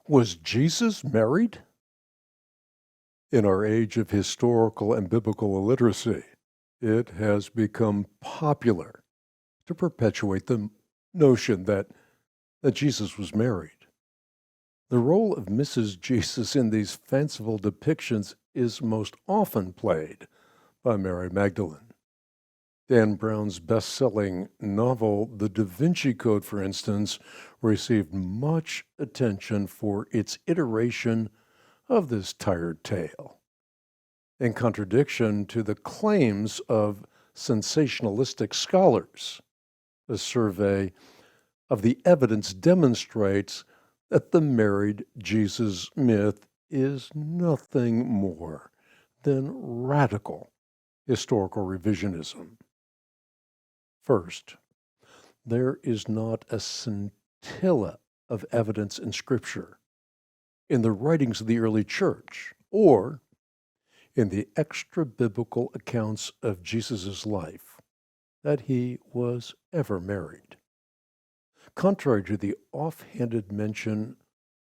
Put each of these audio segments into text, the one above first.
Was Jesus married? In our age of historical and biblical illiteracy, it has become popular to perpetuate the notion that Jesus was married. The role of Mrs. Jesus in these fanciful depictions is most often played by Mary Magdalene. Dan Brown's best-selling novel, The Da Vinci Code, for instance, received much attention for its iteration of this tired tale. In contradiction to the claims of sensationalistic scholars, a survey of the evidence demonstrates that the married Jesus myth is nothing more than radical historical revisionism. First, there is not a scintilla of evidence in Scripture, in the writings of the early church, or in the extrabiblical accounts of Jesus' life, that he was ever married. Contrary to the offhanded mention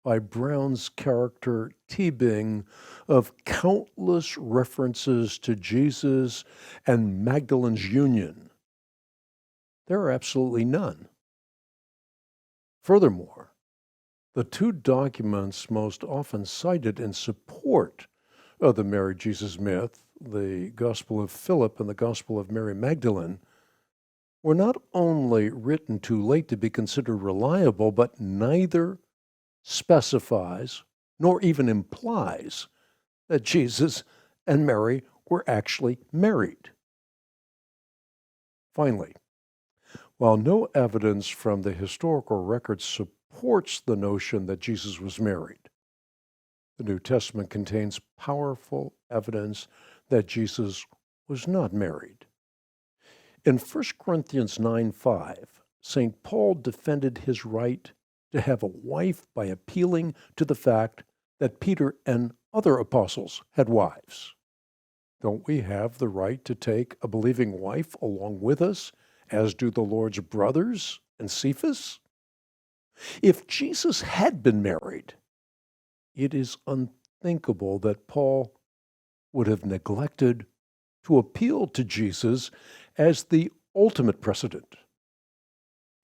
by Brown's character Teabing of countless references to Jesus and Magdalene's union, there are absolutely none. Furthermore, the two documents most often cited in support of the married Jesus myth, the Gospel of Philip and the Gospel of Mary Magdalene, were not only written too late to be considered reliable, but neither specifies nor even implies that Jesus and Mary were actually married. Finally, while no evidence from the historical record supports the notion that Jesus was married, the New Testament contains powerful evidence that Jesus was not married. In 1 Corinthians 9:5, St. Paul defended his right to have a wife by appealing to the fact that Peter and other apostles had wives. Don't we have the right to take a believing wife along with us, as do the Lord's brothers and Cephas? If Jesus had been married, it is unthinkable that Paul would have neglected to appeal to Jesus as the ultimate precedent.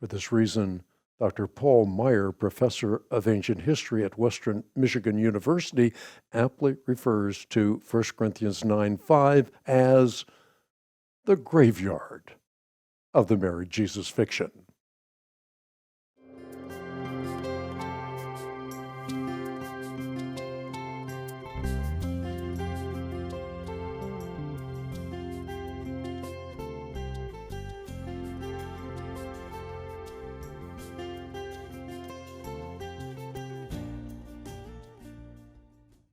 For this reason, Dr. Paul Meyer, professor of ancient history at Western Michigan University, aptly refers to 1 Corinthians 9:5 as the graveyard of the married Jesus fiction.